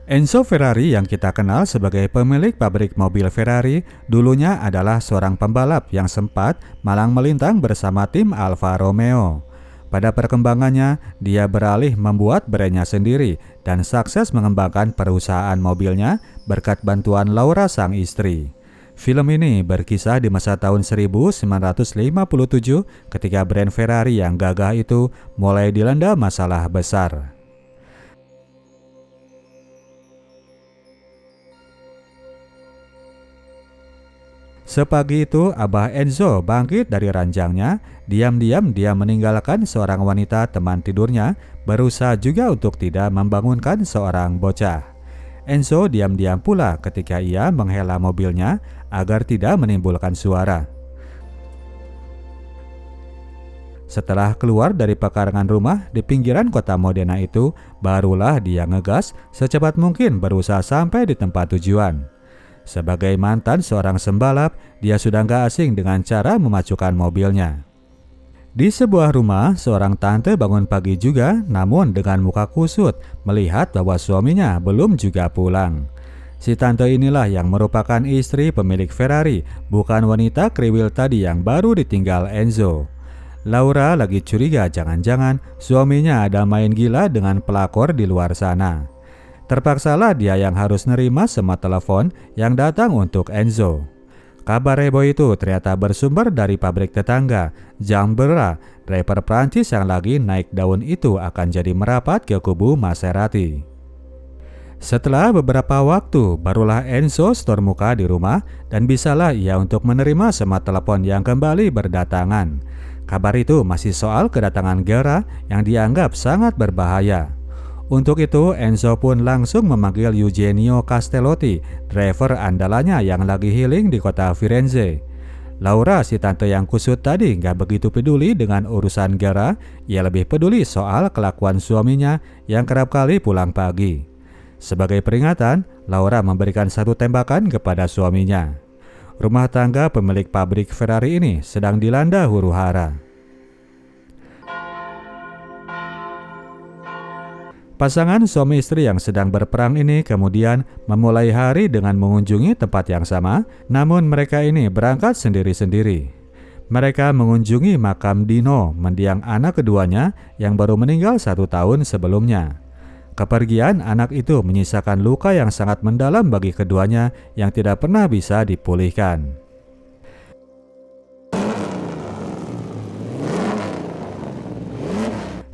Enzo Ferrari yang kita kenal sebagai pemilik pabrik mobil Ferrari dulunya adalah seorang pembalap yang sempat malang melintang bersama tim Alfa Romeo. Pada perkembangannya, dia beralih membuat brandnya sendiri dan sukses mengembangkan perusahaan mobilnya berkat bantuan Laura sang istri. Film ini berkisah di masa tahun 1957 ketika brand Ferrari yang gagah itu mulai dilanda masalah besar. Sepagi itu, Abah Enzo bangkit dari ranjangnya. Diam-diam dia meninggalkan seorang wanita teman tidurnya, berusaha juga untuk tidak membangunkan seorang bocah. Enzo diam-diam pula ketika ia menghela mobilnya agar tidak menimbulkan suara. Setelah keluar dari pekarangan rumah di pinggiran kota Modena itu, barulah dia ngegas secepat mungkin berusaha sampai di tempat tujuan. Sebagai mantan seorang sembalap, dia sudah gak asing dengan cara memacukan mobilnya. Di sebuah rumah, seorang tante bangun pagi juga, namun dengan muka kusut, melihat bahwa suaminya belum juga pulang. Si tante inilah yang merupakan istri pemilik Ferrari, bukan wanita kriwil tadi yang baru ditinggal Enzo. Laura lagi curiga jangan-jangan suaminya ada main gila dengan pelakor di luar sana. Terpaksalah dia yang harus nerima semua telepon yang datang untuk Enzo. Kabar heboh itu ternyata bersumber dari pabrik tetangga. Jambera, driver Prancis yang lagi naik daun itu akan jadi merapat ke kubu Maserati. Setelah beberapa waktu, barulah Enzo setor muka di rumah dan bisalah ia untuk menerima semua telepon yang kembali berdatangan. Kabar itu masih soal kedatangan Gera yang dianggap sangat berbahaya. Untuk itu, Enzo pun langsung memanggil Eugenio Castellotti, driver andalanya yang lagi healing di kota Firenze. Laura, si tante yang kusut tadi, gak begitu peduli dengan urusan Gera. Ia lebih peduli soal kelakuan suaminya yang kerap kali pulang pagi. Sebagai peringatan, Laura memberikan satu tembakan kepada suaminya. Rumah tangga pemilik pabrik Ferrari ini sedang dilanda huru-hara. Pasangan suami istri yang sedang berperang ini kemudian memulai hari dengan mengunjungi tempat yang sama, namun mereka ini berangkat sendiri-sendiri. Mereka mengunjungi makam Dino, mendiang anak keduanya yang baru meninggal 1 tahun sebelumnya. Kepergian anak itu menyisakan luka yang sangat mendalam bagi keduanya yang tidak pernah bisa dipulihkan.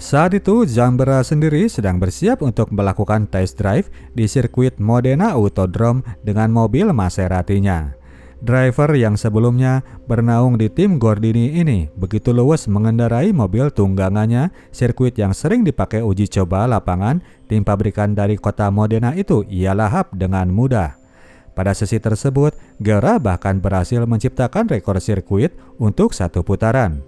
Saat itu, Jambera sendiri sedang bersiap untuk melakukan test drive di sirkuit Modena Autodrome dengan mobil Maserati-nya. Driver yang sebelumnya bernaung di tim Gordini ini begitu luwes mengendarai mobil tunggangannya. Sirkuit yang sering dipakai uji coba lapangan tim pabrikan dari kota Modena itu ia lahap dengan mudah. Pada sesi tersebut, Gera bahkan berhasil menciptakan rekor sirkuit untuk 1 putaran.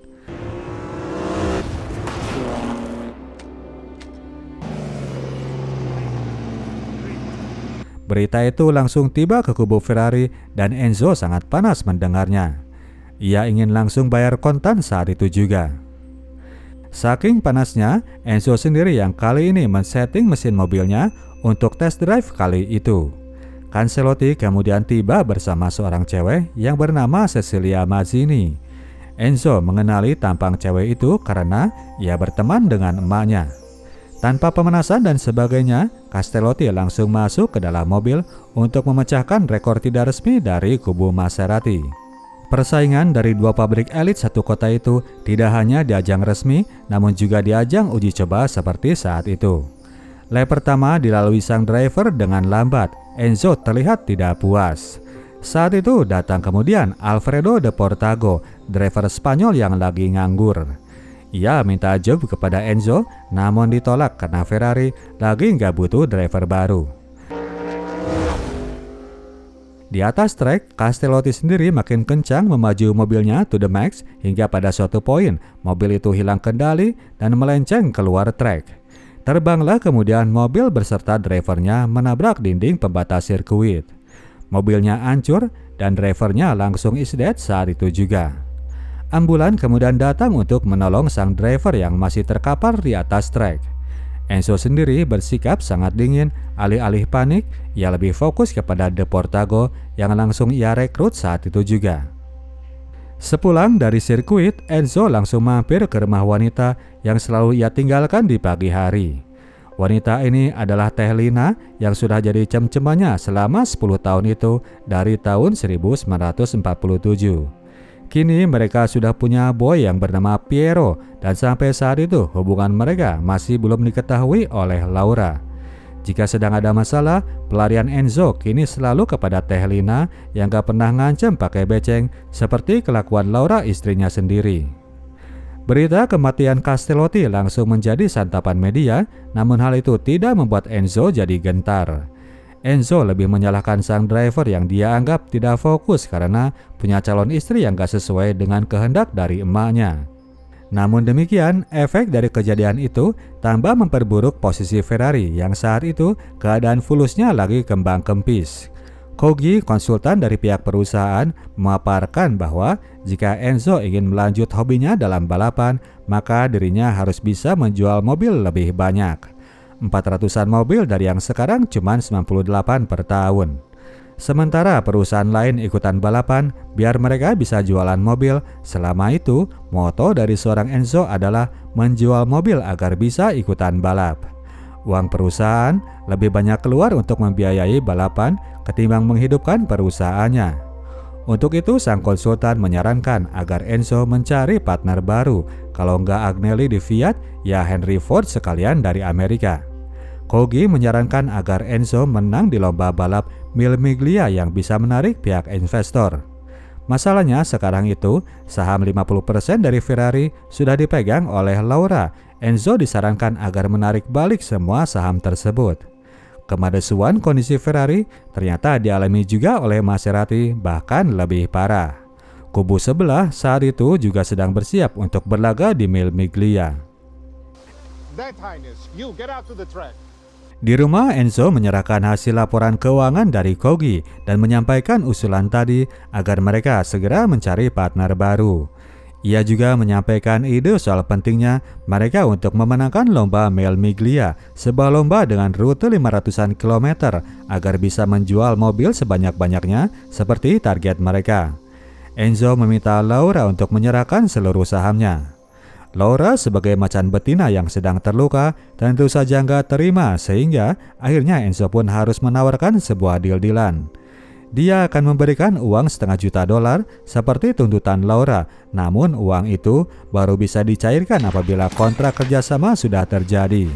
Berita itu langsung tiba ke kubu Ferrari dan Enzo sangat panas mendengarnya. Ia ingin langsung bayar kontan saat itu juga. Saking panasnya, Enzo sendiri yang kali ini men-setting mesin mobilnya untuk test drive kali itu. Castellotti kemudian tiba bersama seorang cewek yang bernama Cecilia Mazzini. Enzo mengenali tampang cewek itu karena ia berteman dengan emaknya. Tanpa pemanasan dan sebagainya, Castellotti langsung masuk ke dalam mobil untuk memecahkan rekor tidak resmi dari kubu Maserati. Persaingan dari 2 pabrik elit satu kota itu tidak hanya di ajang resmi, namun juga di ajang uji coba seperti saat itu. Lap pertama dilalui sang driver dengan lambat. Enzo terlihat tidak puas. Saat itu datang kemudian Alfredo de Portago, driver Spanyol yang lagi nganggur. Ia minta job kepada Enzo, namun ditolak karena Ferrari lagi nggak butuh driver baru. Di atas trek, Castellotti sendiri makin kencang memaju mobilnya to the max hingga pada suatu poin mobil itu hilang kendali dan melenceng keluar trek. Terbanglah kemudian mobil beserta drivernya menabrak dinding pembatas sirkuit. Mobilnya hancur dan drivernya langsung is dead saat itu juga. Ambulan kemudian datang untuk menolong sang driver yang masih terkapar di atas trek. Enzo sendiri bersikap sangat dingin, alih-alih panik, ia lebih fokus kepada Deportago yang langsung ia rekrut saat itu juga. Sepulang dari sirkuit, Enzo langsung mampir ke rumah wanita yang selalu ia tinggalkan di pagi hari. Wanita ini adalah Teh Lina yang sudah jadi cem-cemannya selama 10 tahun itu dari tahun 1947. Kini mereka sudah punya boy yang bernama Piero dan sampai saat itu hubungan mereka masih belum diketahui oleh Laura. Jika sedang ada masalah, pelarian Enzo kini selalu kepada Teh Lina yang gak pernah ngancem pakai beceng seperti kelakuan Laura istrinya sendiri. Berita kematian Castellotti langsung menjadi santapan media, namun hal itu tidak membuat Enzo jadi gentar. Enzo lebih menyalahkan sang driver yang dia anggap tidak fokus karena punya calon istri yang gak sesuai dengan kehendak dari emaknya. Namun demikian, efek dari kejadian itu tambah memperburuk posisi Ferrari yang saat itu keadaan fulusnya lagi kembang kempis. Kogi, konsultan dari pihak perusahaan, memaparkan bahwa jika Enzo ingin melanjut hobinya dalam balapan, maka dirinya harus bisa menjual mobil lebih banyak. 400-an mobil dari yang sekarang cuma 98 per tahun. Sementara perusahaan lain ikutan balapan biar mereka bisa jualan mobil. Selama itu, moto dari seorang Enzo adalah menjual mobil agar bisa ikutan balap. Uang perusahaan lebih banyak keluar untuk membiayai balapan ketimbang menghidupkan perusahaannya. Untuk itu, sang konsultan menyarankan agar Enzo mencari partner baru. Kalau nggak Agnelli di Fiat, ya Henry Ford sekalian dari Amerika. Kogi menyarankan agar Enzo menang di lomba balap Mille Miglia yang bisa menarik pihak investor. Masalahnya sekarang itu, saham 50% dari Ferrari sudah dipegang oleh Laura. Enzo disarankan agar menarik balik semua saham tersebut. Kemadesuan kondisi Ferrari ternyata dialami juga oleh Maserati, bahkan lebih parah. Kubu sebelah saat itu juga sedang bersiap untuk berlaga di Mille Miglia. That Highness, you get out to the track. Di rumah, Enzo menyerahkan hasil laporan keuangan dari Kogi dan menyampaikan usulan tadi agar mereka segera mencari partner baru. Ia juga menyampaikan ide soal pentingnya mereka untuk memenangkan lomba Mille Miglia, sebuah lomba dengan rute 500-an kilometer agar bisa menjual mobil sebanyak-banyaknya seperti target mereka. Enzo meminta Laura untuk menyerahkan seluruh sahamnya. Laura sebagai macan betina yang sedang terluka tentu saja nggak terima sehingga akhirnya Enzo pun harus menawarkan sebuah deal-dealan. Dia akan memberikan uang $500,000 seperti tuntutan Laura, namun uang itu baru bisa dicairkan apabila kontrak kerjasama sudah terjadi.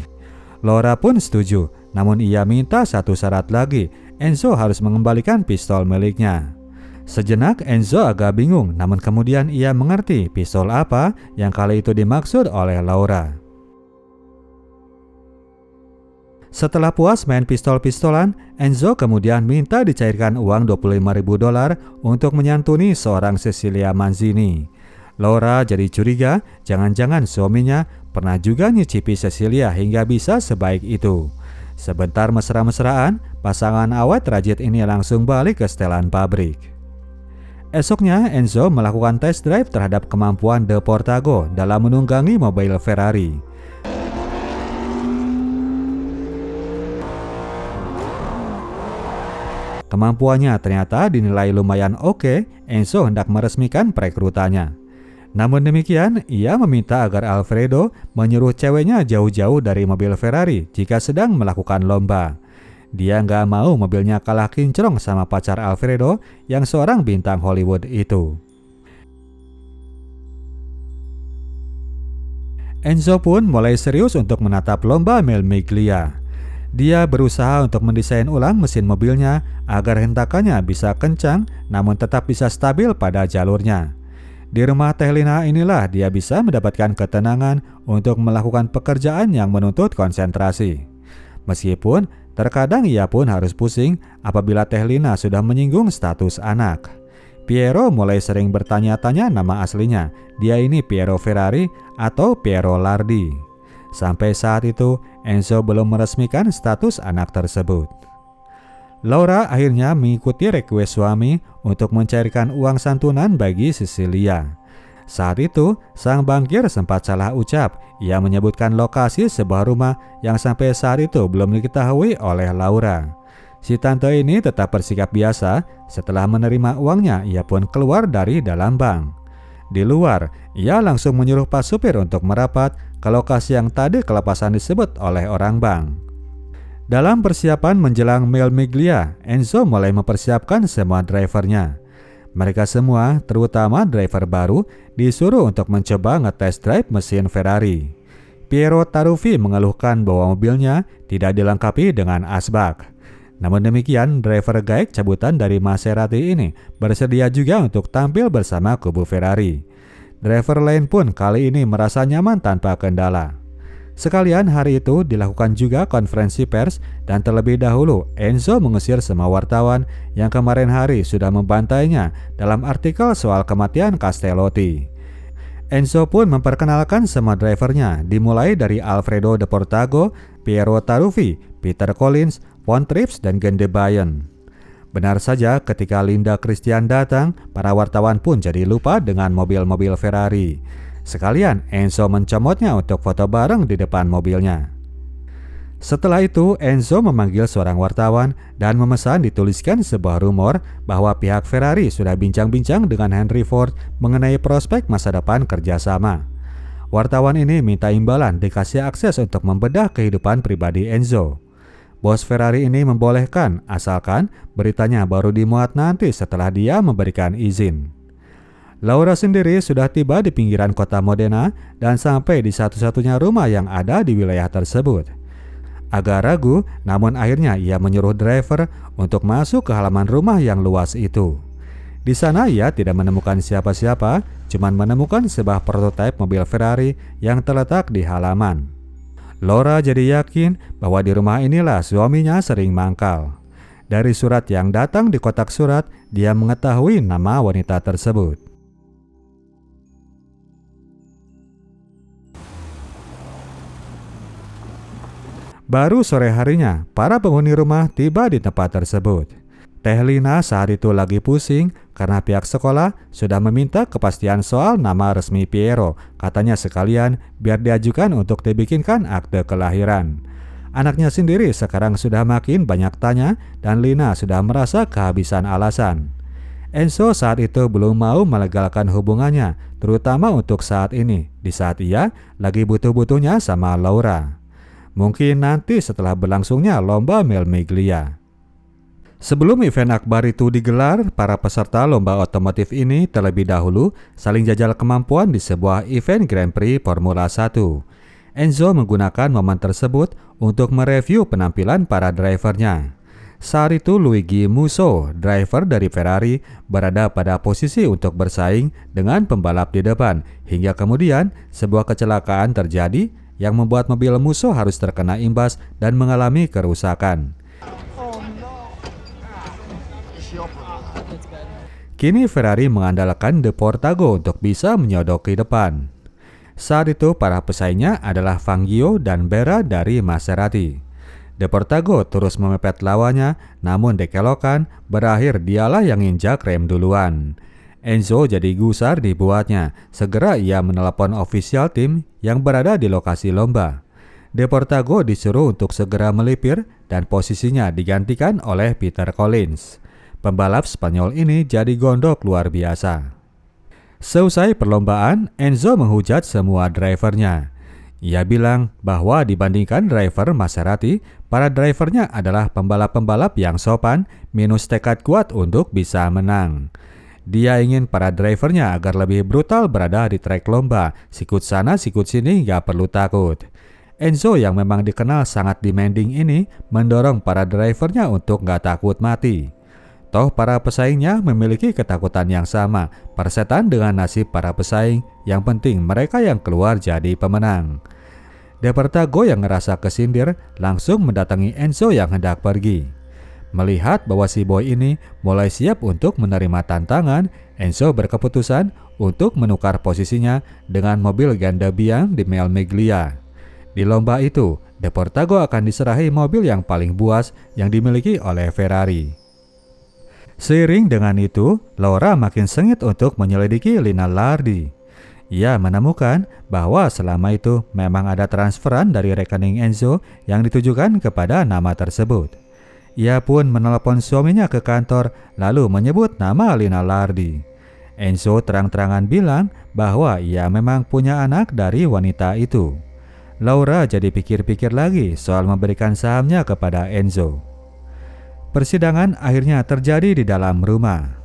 Laura pun setuju, namun ia minta satu syarat lagi, Enzo harus mengembalikan pistol miliknya. Sejenak Enzo agak bingung, namun kemudian ia mengerti pistol apa yang kali itu dimaksud oleh Laura. Setelah puas main pistol-pistolan, Enzo kemudian minta dicairkan uang $25.000 untuk menyantuni seorang Cecilia Manzini. Laura jadi curiga, jangan-jangan suaminya pernah juga nyicipi Cecilia hingga bisa sebaik itu. Sebentar mesra-mesraan, pasangan awet rajit ini langsung balik ke setelan pabrik. Esoknya, Enzo melakukan test drive terhadap kemampuan Deportago dalam menunggangi mobil Ferrari. Kemampuannya ternyata dinilai lumayan oke. Enzo hendak meresmikan perekrutannya. Namun demikian, ia meminta agar Alfredo menyuruh ceweknya jauh-jauh dari mobil Ferrari jika sedang melakukan lomba. Dia nggak mau mobilnya kalah kinclong sama pacar Alfredo yang seorang bintang Hollywood itu. Enzo pun mulai serius untuk menatap lomba Mille Miglia. Dia berusaha untuk mendesain ulang mesin mobilnya agar hentakannya bisa kencang namun tetap bisa stabil pada jalurnya. Di rumah Teh Lina inilah dia bisa mendapatkan ketenangan untuk melakukan pekerjaan yang menuntut konsentrasi. Meskipun terkadang ia pun harus pusing apabila Teh Lina sudah menyinggung status anak. Piero mulai sering bertanya-tanya nama aslinya. Dia ini Piero Ferrari atau Piero Lardi. Sampai saat itu, Enzo belum meresmikan status anak tersebut. Laura akhirnya mengikuti request suami untuk mencairkan uang santunan bagi Cecilia. Saat itu, sang bankir sempat salah ucap. Ia menyebutkan lokasi sebuah rumah yang sampai saat itu belum diketahui oleh Laura. Si tante ini tetap bersikap biasa. Setelah menerima uangnya, ia pun keluar dari dalam bank. Di luar, ia langsung menyuruh pas supir untuk merapat ke lokasi yang tadi kelepasan disebut oleh orang bank. Dalam persiapan menjelang Mille Miglia, Enzo mulai mempersiapkan semua drivernya. Mereka semua, terutama driver baru, disuruh untuk mencoba ngetes drive mesin Ferrari. Piero Taruffi mengeluhkan bahwa mobilnya tidak dilengkapi dengan asbak. Namun demikian, driver gaek cabutan dari Maserati ini bersedia juga untuk tampil bersama kubu Ferrari. Driver lain pun kali ini merasa nyaman tanpa kendala. Sekalian hari itu dilakukan juga konferensi pers dan terlebih dahulu Enzo mengusir semua wartawan yang kemarin hari sudah membantainya dalam artikel soal kematian Castellotti. Enzo pun memperkenalkan semua drivernya dimulai dari Alfredo De Portago, Piero Taruffi, Peter Collins, Von Trips, dan Gendebayen. Benar saja ketika Linda Christian datang, para wartawan pun jadi lupa dengan mobil-mobil Ferrari. Sekalian Enzo mencomotnya untuk foto bareng di depan mobilnya. Setelah itu Enzo memanggil seorang wartawan dan memesan dituliskan sebuah rumor bahwa pihak Ferrari sudah bincang-bincang dengan Henry Ford mengenai prospek masa depan kerjasama. Wartawan ini minta imbalan dikasih akses untuk membedah kehidupan pribadi Enzo. Bos Ferrari ini membolehkan asalkan beritanya baru dimuat nanti setelah dia memberikan izin. Laura sendiri sudah tiba di pinggiran kota Modena dan sampai di satu-satunya rumah yang ada di wilayah tersebut. Agak ragu, namun akhirnya ia menyuruh driver untuk masuk ke halaman rumah yang luas itu. Di sana ia tidak menemukan siapa-siapa, cuman menemukan sebuah prototipe mobil Ferrari yang terletak di halaman. Laura jadi yakin bahwa di rumah inilah suaminya sering mangkal. Dari surat yang datang di kotak surat, dia mengetahui nama wanita tersebut. Baru sore harinya, para penghuni rumah tiba di tempat tersebut. Teh Lina saat itu lagi pusing karena pihak sekolah sudah meminta kepastian soal nama resmi Piero. Katanya sekalian biar diajukan untuk dibikinkan akte kelahiran. Anaknya sendiri sekarang sudah makin banyak tanya dan Lina sudah merasa kehabisan alasan. Enzo saat itu belum mau melegalkan hubungannya, terutama untuk saat ini, di saat ia lagi butuh-butuhnya sama Laura. Mungkin nanti setelah berlangsungnya lomba Mille Miglia. Sebelum event akbar itu digelar, para peserta lomba otomotif ini terlebih dahulu saling jajal kemampuan di sebuah event Grand Prix Formula 1. Enzo menggunakan momen tersebut untuk mereview penampilan para drivernya. Saat itu Luigi Musso, driver dari Ferrari, berada pada posisi untuk bersaing dengan pembalap di depan, hingga kemudian sebuah kecelakaan terjadi yang membuat mobil Musso harus terkena imbas dan mengalami kerusakan. Kini Ferrari mengandalkan De Portago untuk bisa menyodoki depan. Saat itu para pesaingnya adalah Fangio dan Berra dari Maserati. De Portago terus memepet lawannya, namun dekelokan berakhir dialah yang injak rem duluan. Enzo jadi gusar dibuatnya. Segera ia menelepon ofisial tim yang berada di lokasi lomba. De Portago disuruh untuk segera melipir dan posisinya digantikan oleh Peter Collins. Pembalap Spanyol ini jadi gondok luar biasa. Seusai perlombaan, Enzo menghujat semua drivernya. Ia bilang bahwa dibandingkan driver Maserati, para drivernya adalah pembalap-pembalap yang sopan minus tekad kuat untuk bisa menang. Dia ingin para drivernya agar lebih brutal berada di trek lomba, sikut sana sikut sini gak perlu takut. Enzo yang memang dikenal sangat demanding ini mendorong para drivernya untuk gak takut mati. Toh para pesaingnya memiliki ketakutan yang sama, persetan dengan nasib para pesaing, yang penting mereka yang keluar jadi pemenang. De Portago yang ngerasa kesindir langsung mendatangi Enzo yang hendak pergi. Melihat bahwa si boy ini mulai siap untuk menerima tantangan, Enzo berkeputusan untuk menukar posisinya dengan mobil ganda biang di Mille Miglia. Di lomba itu, De Portago akan diserahi mobil yang paling buas yang dimiliki oleh Ferrari. Seiring dengan itu, Laura makin sengit untuk menyelidiki Lina Lardi. Ia menemukan bahwa selama itu memang ada transferan dari rekening Enzo yang ditujukan kepada nama tersebut. Ia pun menelepon suaminya ke kantor lalu menyebut nama Lina Lardi. Enzo terang-terangan bilang bahwa ia memang punya anak dari wanita itu. Laura jadi pikir-pikir lagi soal memberikan sahamnya kepada Enzo. Persidangan akhirnya terjadi di dalam rumah.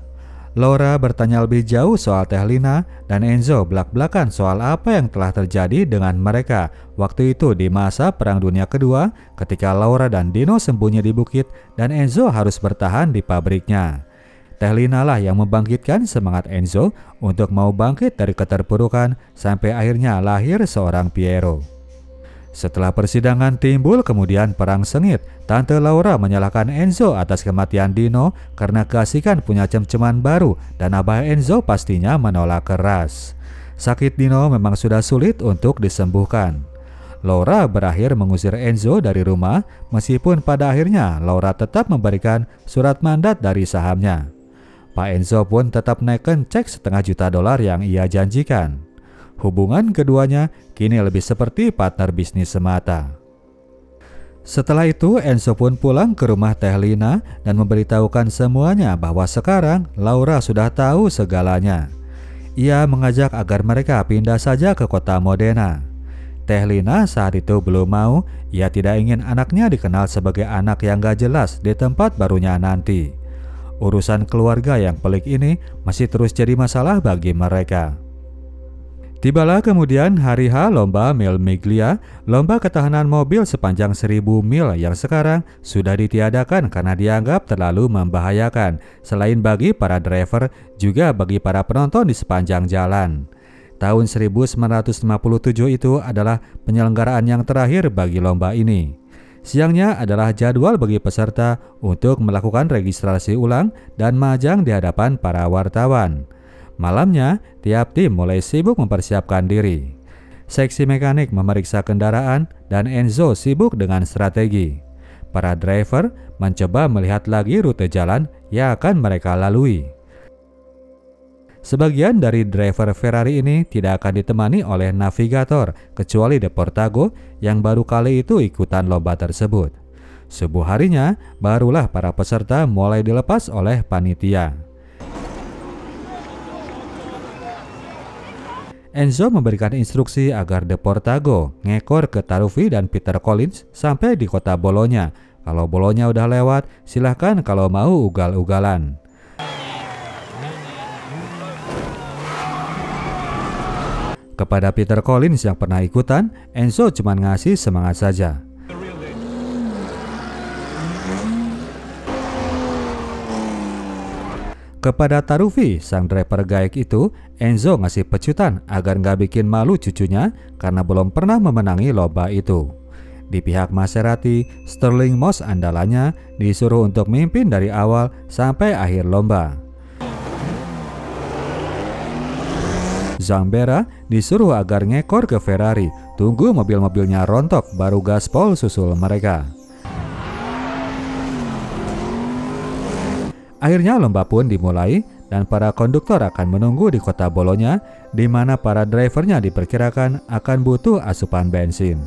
Laura bertanya lebih jauh soal Teh Lina dan Enzo belak-belakan soal apa yang telah terjadi dengan mereka waktu itu di masa Perang Dunia Kedua ketika Laura dan Dino sembunyi di bukit dan Enzo harus bertahan di pabriknya. Teh Lina lah yang membangkitkan semangat Enzo untuk mau bangkit dari keterpurukan sampai akhirnya lahir seorang Piero. Setelah persidangan timbul kemudian perang sengit. Tante Laura menyalahkan Enzo atas kematian Dino karena keasikan punya cem-ceman baru dan abah Enzo pastinya menolak keras. Sakit Dino memang sudah sulit untuk disembuhkan. Laura berakhir mengusir Enzo dari rumah meskipun pada akhirnya Laura tetap memberikan surat mandat dari sahamnya. Pak Enzo pun tetap naikkan cek $500.000 yang ia janjikan. Hubungan keduanya kini lebih seperti partner bisnis semata. Setelah itu Enzo pun pulang ke rumah Teh Lina dan memberitahukan semuanya bahwa sekarang Laura sudah tahu segalanya. Ia mengajak agar mereka pindah saja ke kota Modena. Teh Lina saat itu belum mau, ia tidak ingin anaknya dikenal sebagai anak yang gak jelas di tempat barunya nanti. Urusan keluarga yang pelik ini masih terus jadi masalah bagi mereka. Tibalah kemudian hari H lomba Mil Miglia, lomba ketahanan mobil sepanjang 1000 mil yang sekarang sudah ditiadakan karena dianggap terlalu membahayakan, selain bagi para driver, juga bagi para penonton di sepanjang jalan. Tahun 1957 itu adalah penyelenggaraan yang terakhir bagi lomba ini. Siangnya adalah jadwal bagi peserta untuk melakukan registrasi ulang dan majang di hadapan para wartawan. Malamnya, tiap tim mulai sibuk mempersiapkan diri. Seksi mekanik memeriksa kendaraan dan Enzo sibuk dengan strategi. Para driver mencoba melihat lagi rute jalan yang akan mereka lalui. Sebagian dari driver Ferrari ini tidak akan ditemani oleh navigator kecuali De Portago yang baru kali itu ikutan lomba tersebut. Subuh harinya, barulah para peserta mulai dilepas oleh panitia. Enzo memberikan instruksi agar De Portago ngekor ke Taruffi dan Peter Collins sampai di kota Bologna. Kalau Bologna udah lewat, silahkan kalau mau ugal-ugalan. Kepada Peter Collins yang pernah ikutan, Enzo cuma ngasih semangat saja. Kepada Taruffi, sang driver gaek itu, Enzo ngasih pecutan agar nggak bikin malu cucunya karena belum pernah memenangi lomba itu. Di pihak Maserati, Stirling Moss andalannya disuruh untuk mimpin dari awal sampai akhir lomba. Zambera disuruh agar ngekor ke Ferrari, tunggu mobil-mobilnya rontok baru gaspol susul mereka. Akhirnya lomba pun dimulai dan para konduktor akan menunggu di kota Bologna di mana para drivernya diperkirakan akan butuh asupan bensin.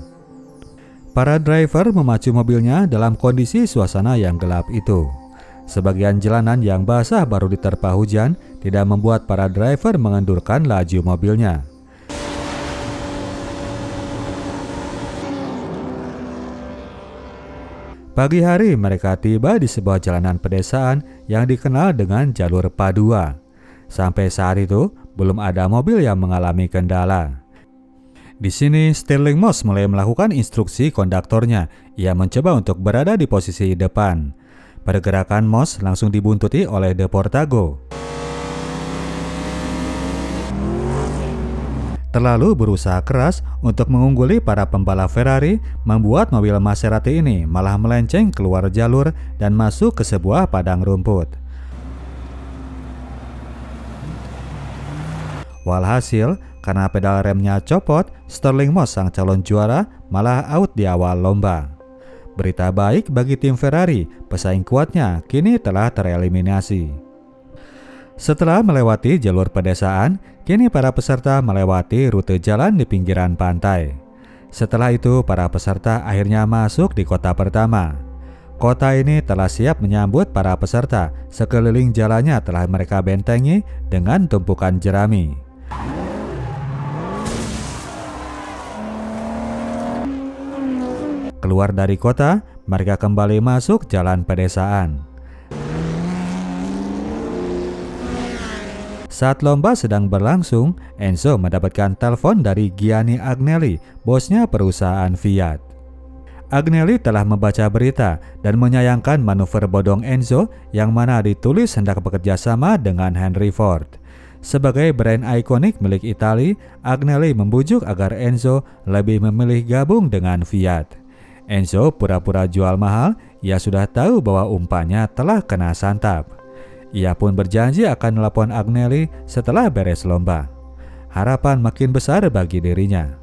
Para driver memacu mobilnya dalam kondisi suasana yang gelap itu. Sebagian jalanan yang basah baru diterpa hujan tidak membuat para driver mengendurkan laju mobilnya. Pagi hari mereka tiba di sebuah jalanan pedesaan yang dikenal dengan jalur Padua. Sampai saat itu belum ada mobil yang mengalami kendala. Di sini Stirling Moss mulai melakukan instruksi konduktornya. Ia mencoba untuk berada di posisi depan. Pergerakan Moss langsung dibuntuti oleh De Portago. Terlalu berusaha keras untuk mengungguli para pembalap Ferrari membuat mobil Maserati ini malah melenceng keluar jalur dan masuk ke sebuah padang rumput. Walhasil, karena pedal remnya copot, Stirling Moss sang calon juara malah out di awal lomba. Berita baik bagi tim Ferrari, pesaing kuatnya kini telah tereliminasi. Setelah melewati jalur pedesaan, kini para peserta melewati rute jalan di pinggiran pantai. Setelah itu, para peserta akhirnya masuk di kota pertama. Kota ini telah siap menyambut para peserta. Sekeliling jalannya telah mereka bentengi dengan tumpukan jerami. Keluar dari kota, mereka kembali masuk jalan pedesaan. Saat lomba sedang berlangsung, Enzo mendapatkan telepon dari Gianni Agnelli, bosnya perusahaan Fiat. Agnelli telah membaca berita dan menyayangkan manuver bodong Enzo yang mana ditulis hendak bekerja sama dengan Henry Ford. Sebagai brand ikonik milik Italia, Agnelli membujuk agar Enzo lebih memilih gabung dengan Fiat. Enzo pura-pura jual mahal, ia sudah tahu bahwa umpannya telah kena santap. Ia pun berjanji akan nelpon Agnelli setelah beres lomba. Harapan makin besar bagi dirinya.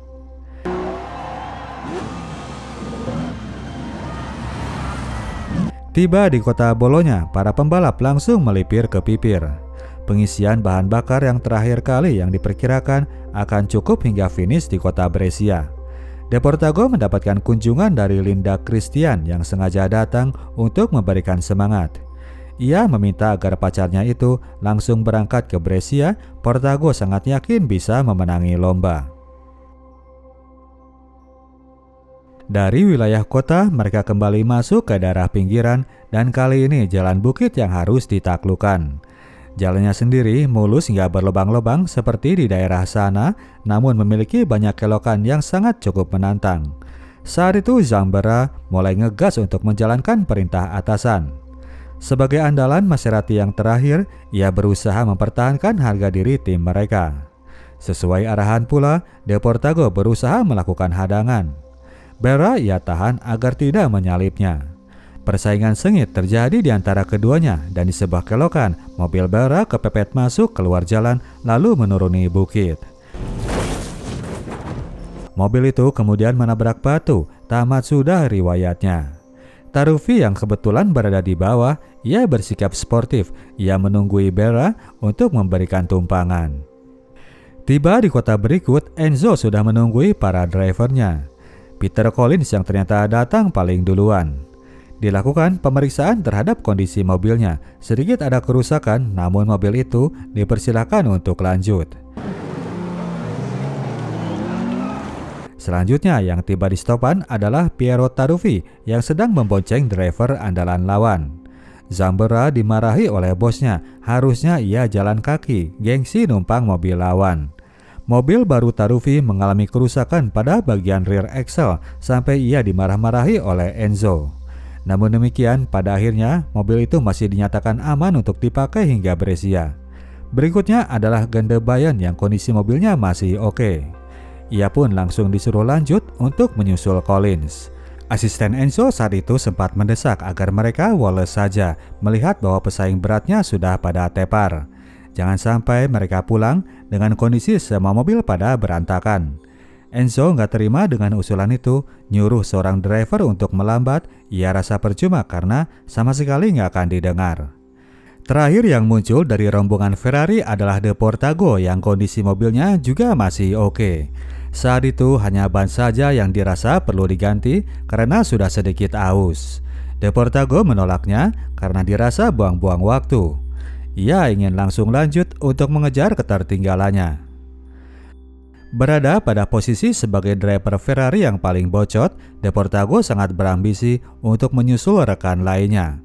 Tiba di kota Bologna, para pembalap langsung melipir ke pipir. Pengisian bahan bakar yang terakhir kali yang diperkirakan akan cukup hingga finish di kota Brescia. Deportago mendapatkan kunjungan dari Linda Christian yang sengaja datang untuk memberikan semangat. Ia meminta agar pacarnya itu langsung berangkat ke Brescia. Portago sangat yakin bisa memenangi lomba. Dari wilayah kota, mereka kembali masuk ke daerah pinggiran dan kali ini jalan bukit yang harus ditaklukkan. Jalannya sendiri mulus hingga berlubang-lubang seperti di daerah sana, namun memiliki banyak kelokan yang sangat cukup menantang. Saat itu Zambera mulai ngegas untuk menjalankan perintah atasan. Sebagai andalan Maserati yang terakhir, ia berusaha mempertahankan harga diri tim mereka. Sesuai arahan pula, Deportago berusaha melakukan hadangan. Berra ia tahan agar tidak menyalipnya. Persaingan sengit terjadi di antara keduanya dan di sebuah kelokan, mobil Berra kepepet masuk keluar jalan lalu menuruni bukit. Mobil itu kemudian menabrak batu, tamat sudah riwayatnya. Taruffi yang kebetulan berada di bawah, ia bersikap sportif. Ia menunggui Berra untuk memberikan tumpangan. Tiba di kota berikut, Enzo sudah menunggui para drivernya. Peter Collins yang ternyata datang paling duluan. Dilakukan pemeriksaan terhadap kondisi mobilnya. Sedikit ada kerusakan, namun mobil itu dipersilakan untuk lanjut. Selanjutnya yang tiba di stopan adalah Piero Taruffi yang sedang membonceng driver andalan lawan. Zambera dimarahi oleh bosnya, harusnya ia jalan kaki, gengsi numpang mobil lawan. Mobil baru Taruffi mengalami kerusakan pada bagian rear axle sampai ia dimarah-marahi oleh Enzo. Namun demikian, pada akhirnya mobil itu masih dinyatakan aman untuk dipakai hingga Brescia. Berikutnya adalah Gandebayan yang kondisi mobilnya masih oke. Ia pun langsung disuruh lanjut untuk menyusul Collins. Asisten Enzo saat itu sempat mendesak agar mereka woles saja melihat bahwa pesaing beratnya sudah pada tepar. Jangan sampai mereka pulang dengan kondisi semua mobil pada berantakan. Enzo nggak terima dengan usulan itu, nyuruh seorang driver untuk melambat. Ia rasa percuma karena sama sekali nggak akan didengar. Terakhir yang muncul dari rombongan Ferrari adalah Deportago yang kondisi mobilnya juga masih oke. Saat itu hanya ban saja yang dirasa perlu diganti karena sudah sedikit aus. Deportago menolaknya karena dirasa buang-buang waktu. Ia ingin langsung lanjut untuk mengejar ketertinggalannya. Berada pada posisi sebagai driver Ferrari yang paling bocot, Deportago sangat berambisi untuk menyusul rekan lainnya.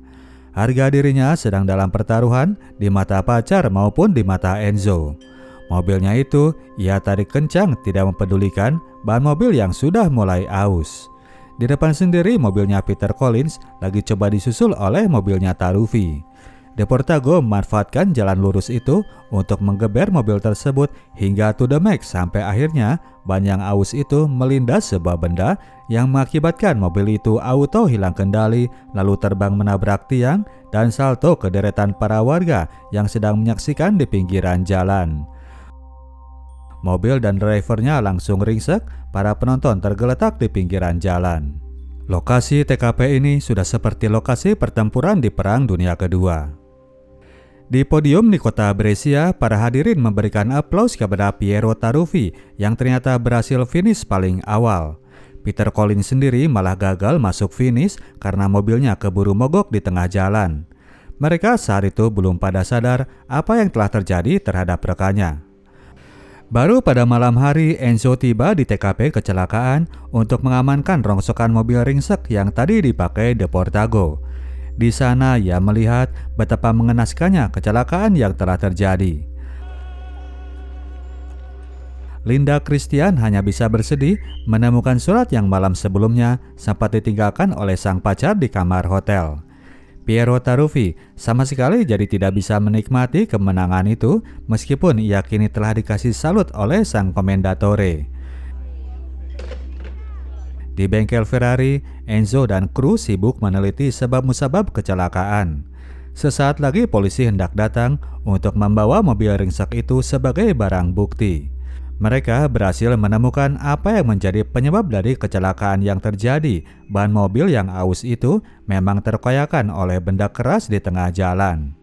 Harga dirinya sedang dalam pertaruhan di mata pacar maupun di mata Enzo. Mobilnya itu ia tarik kencang tidak mempedulikan ban mobil yang sudah mulai aus. Di depan sendiri mobilnya Peter Collins lagi coba disusul oleh mobilnya Taruffi. Deportago memanfaatkan jalan lurus itu untuk menggeber mobil tersebut hingga to the max sampai akhirnya ban yang aus itu melindas sebuah benda yang mengakibatkan mobil itu auto hilang kendali lalu terbang menabrak tiang dan salto ke deretan para warga yang sedang menyaksikan di pinggiran jalan. Mobil dan drivernya langsung ringsek, para penonton tergeletak di pinggiran jalan. Lokasi TKP ini sudah seperti lokasi pertempuran di Perang Dunia Kedua. Di podium di kota Brescia, para hadirin memberikan aplaus kepada Piero Taruffi yang ternyata berhasil finish paling awal. Peter Collins sendiri malah gagal masuk finish karena mobilnya keburu mogok di tengah jalan. Mereka saat itu belum pada sadar apa yang telah terjadi terhadap rekannya. Baru pada malam hari Enzo tiba di TKP kecelakaan untuk mengamankan rongsokan mobil ringsek yang tadi dipakai De Portago. Di sana ia melihat betapa mengenaskannya kecelakaan yang telah terjadi. Linda Christian hanya bisa bersedih menemukan surat yang malam sebelumnya sempat ditinggalkan oleh sang pacar di kamar hotel. Piero Taruffi sama sekali jadi tidak bisa menikmati kemenangan itu meskipun ia kini telah dikasih salut oleh sang komendatore. Di bengkel Ferrari, Enzo dan kru sibuk meneliti sebab musabab kecelakaan. Sesaat lagi polisi hendak datang untuk membawa mobil ringsek itu sebagai barang bukti. Mereka berhasil menemukan apa yang menjadi penyebab dari kecelakaan yang terjadi. Ban mobil yang aus itu memang terkoyakan oleh benda keras di tengah jalan.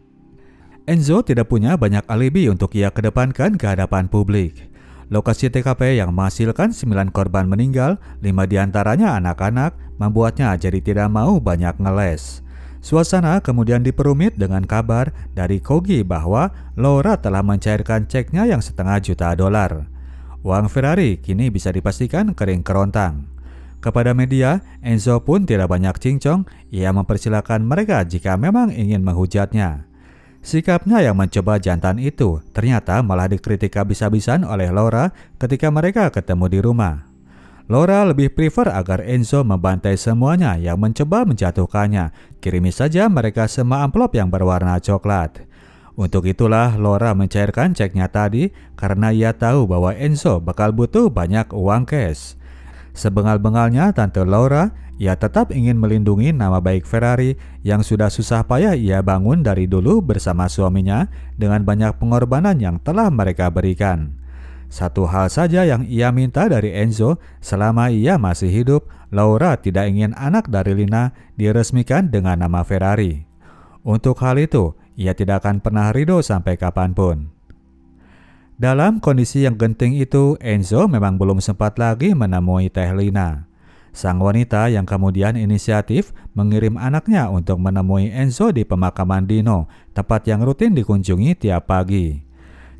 Enzo tidak punya banyak alibi untuk ia kedepankan ke hadapan publik. Lokasi TKP yang menghasilkan 9 korban meninggal, 5 diantaranya anak-anak, membuatnya jadi tidak mau banyak ngeles. Suasana kemudian diperumit dengan kabar dari Kogi bahwa Laura telah mencairkan ceknya yang $500.000. Uang Ferrari kini bisa dipastikan kering kerontang. Kepada media, Enzo pun tidak banyak cincong, ia mempersilahkan mereka jika memang ingin menghujatnya. Sikapnya yang mencoba jantan itu ternyata malah dikritik habis-habisan oleh Laura ketika mereka ketemu di rumah. Laura lebih prefer agar Enzo membantai semuanya yang mencoba menjatuhkannya. Kirimi saja mereka semua amplop yang berwarna coklat. Untuk itulah Laura mencairkan ceknya tadi karena ia tahu bahwa Enzo bakal butuh banyak uang cash. Sebengal-bengalnya Tante Laura, ia tetap ingin melindungi nama baik Ferrari yang sudah susah payah ia bangun dari dulu bersama suaminya dengan banyak pengorbanan yang telah mereka berikan. Satu hal saja yang ia minta dari Enzo selama ia masih hidup, Laura tidak ingin anak dari Lina diresmikan dengan nama Ferrari. Untuk hal itu, ia tidak akan pernah ridho sampai kapanpun. Dalam kondisi yang genting itu, Enzo memang belum sempat lagi menemui Teh Lina. Sang wanita yang kemudian inisiatif mengirim anaknya untuk menemui Enzo di pemakaman Dino, tempat yang rutin dikunjungi tiap pagi.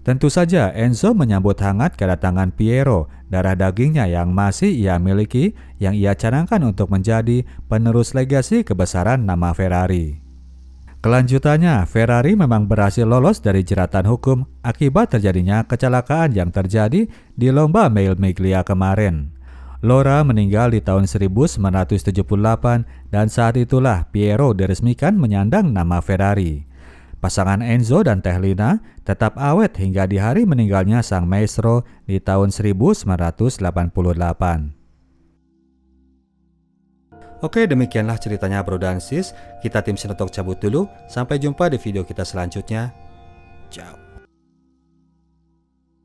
Tentu saja Enzo menyambut hangat kedatangan Piero, darah dagingnya yang masih ia miliki, yang ia canangkan untuk menjadi penerus legasi kebesaran nama Ferrari. Kelanjutannya, Ferrari memang berhasil lolos dari jeratan hukum akibat terjadinya kecelakaan yang terjadi di lomba Mille Miglia kemarin. Laura meninggal di tahun 1978 dan saat itulah Piero diresmikan menyandang nama Ferrari. Pasangan Enzo dan Teh Lina tetap awet hingga di hari meninggalnya sang maestro di tahun 1988. Oke, demikianlah ceritanya Bro dan Sis. Kita tim Sinotok cabut dulu. Sampai jumpa di video kita selanjutnya. Ciao.